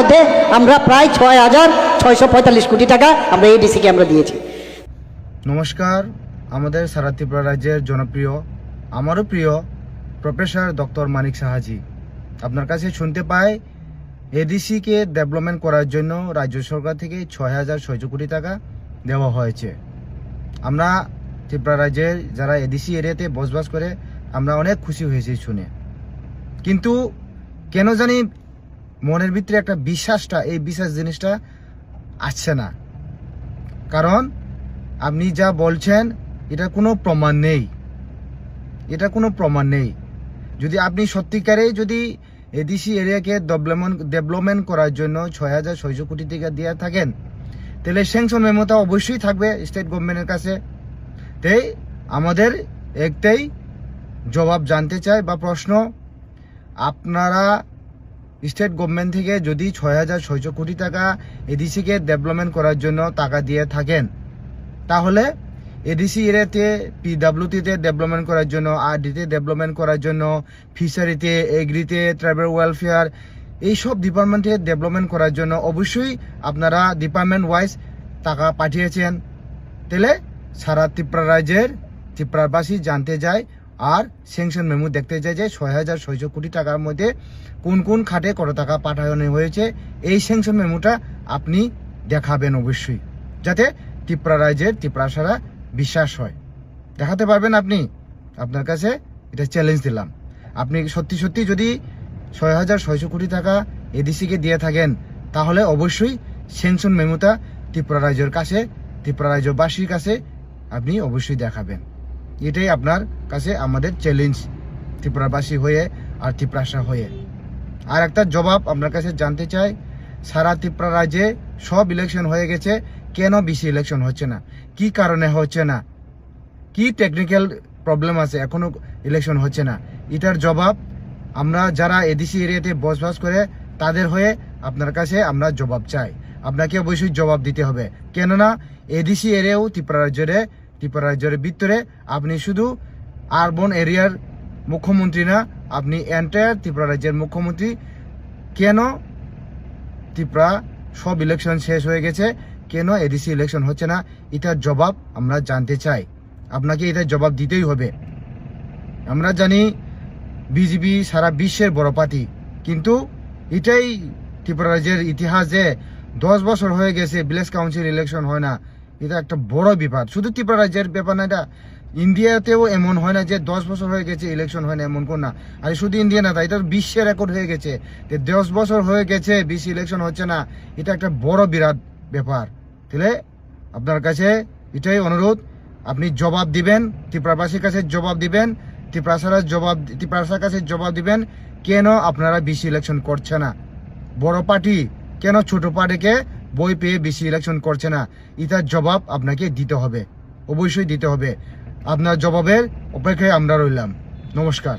মধ্যে আমরা প্রায় 6,645 কোটি টাকা আমরা এডিসিকে আমরা দিয়েছি। নমস্কার, আমাদের সারা ত্রিপুরা রাজ্যের জনপ্রিয়, আমারও প্রিয় প্রফেসর ডক্টর মানিক সাহাজি আপনার কাছে শুনতে পাই এডিসিকে ডেভেলপমেন্ট করার জন্য রাজ্য সরকার থেকে 6,600 কোটি টাকা দেওয়া হয়েছে। আমরা ত্রিপুরা রাজ্যের যারা এডিসি এরিয়াতে বসবাস করে আমরা অনেক খুশি হয়েছি শুনে, কিন্তু কেন জানি মনের ভিতরে একটা বিশ্বাসটা, এই বিশ্বাস জিনিসটা আসছে না। কারণ আপনি যা বলছেন এটা কোনো প্রমাণ নেই, যদি আপনি সত্যিকারে যদি এডিসি এরিয়াকে ডেভেলপমেন্ট করার জন্য 6,600 কোটি টাকা দিয়ে থাকেন, তাহলে স্যাংশন মেমোটা অবশ্যই থাকবে স্টেট গভর্নমেন্টের কাছে। তাই আমাদের একটাই জবাব জানতে চাই বা প্রশ্ন, আপনারা স্টেট গভর্নমেন্ট থেকে যদি 6,600 কোটি টাকা এডিসিকে ডেভেলপমেন্ট করার জন্য টাকা দিয়ে থাকেন, তাহলে এডিসি এরিয়াতে পিডাব্লিউটিতে ডেভেলপমেন্ট করার জন্য, আরডিতে ডেভেলপমেন্ট করার জন্য, ফিশারিতে, এগ্রিতে, ট্রাইবাল ওয়েলফেয়ার, এইসব ডিপার্টমেন্টে ডেভেলপমেন্ট করার জন্য অবশ্যই আপনারা ডিপার্টমেন্ট ওয়াইজ টাকা পাঠিয়েছেন। তাহলে সারা ত্রিপুরা রাজ্যের ত্রিপুরাবাসী জানতে যায় আর স্যাংশন মেমো দেখতে যায় যে 6,600 কোটি টাকার মধ্যে কোন কোন খাতে কত টাকা পাঠানো হয়েছে। এই স্যাংশন মেমোটা আপনি দেখাবেন অবশ্যই, যাতে ত্রিপুরা রাজ্যের ত্রিপুরাসারা বিশ্বাস হয়। দেখাতে পারবেন আপনি? আপনার কাছে এটা চ্যালেঞ্জ দিলাম। আপনি সত্যি সত্যি যদি 6,600 কোটি টাকা এডিসিকে দিয়ে থাকেন, তাহলে অবশ্যই স্যাংশন মেমোটা ত্রিপুরা রাজ্যের কাছে, ত্রিপুরা রাজ্যবাসীর কাছে আপনি অবশ্যই দেখাবেন। এটাই আপনার কাছে আমাদের চ্যালেঞ্জ, ত্রিপুরাবাসী হয়ে আর ত্রিপুরাসা হয়ে। আর একটা জবাব আপনার কাছে জানতে চাই, সারা ত্রিপুরা রাজ্যে সব ইলেকশন হয়ে গেছে, কেন বিসি ইলেকশন হচ্ছে না? কি কারণে হচ্ছে না? কি টেকনিক্যাল প্রবলেম আছে এখনো ইলেকশন হচ্ছে না? এটার জবাব আমরা যারা এডিসি এরিয়াতে বসবাস করে তাদের হয়ে আপনার কাছে আমরা জবাব চাই। আপনাকে অবশ্যই জবাব দিতে হবে, কেননা এডিসি এরিয়াও ত্রিপুরা রাজ্যের ভিতরে আপনি শুধু আরবান এরিয়ার মুখ্যমন্ত্রী না, আপনি এন্টায়ার ত্রিপুরা রাজ্যের মুখ্যমন্ত্রী। কেন ত্রিপুরা সব ইলেকশন শেষ হয়ে গেছে, কেন এডিসি ইলেকশন হচ্ছে না? এটার জবাব আমরা জানতে চাই, আপনাকে এটার জবাব দিতেই হবে। আমরা জানি বিজেপি সারা বিশ্বের বড় পার্টি, কিন্তু এটাই ত্রিপুরা রাজ্যের ইতিহাস যে 10 বছর হয়ে গেছে ভিলেজ কাউন্সিল ইলেকশন হয় না। এটা একটা বড় ব্যাপার, শুধু ত্রিপুরা রাজ্যের ব্যাপার না, এটা ইন্ডিয়াতেও এমন হয় না যে 10 বছর হয়ে গেছে ইলেকশন হয় না, এমন কোন না। আর শুধু ইন্ডিয়া না, এটা বিশ্বের রেকর্ড হয়ে গেছে যে 10 বছর হয়ে গেছে বিসি ইলেকশন হচ্ছে না। এটা একটা বড় বিরাট ব্যাপার। তাহলে আপনার কাছে এটাই অনুরোধ, আপনি জবাব দিবেন, ত্রিপুরাবাসীর কাছে জবাব দিবেন, ত্রিপুরাসার কাছে জবাব দিবেন, কেন আপনারা বিসি ইলেকশন করছে না? বড় পার্টি কেন ছোট পার্টিকে বই পেয়ে বিসি ইলেকশন করছে না? এটার জবাব আপনাকে দিতে হবে, অবশ্যই দিতে হবে। আপনার জবাবের অপেক্ষায় আমরা রইলাম। নমস্কার।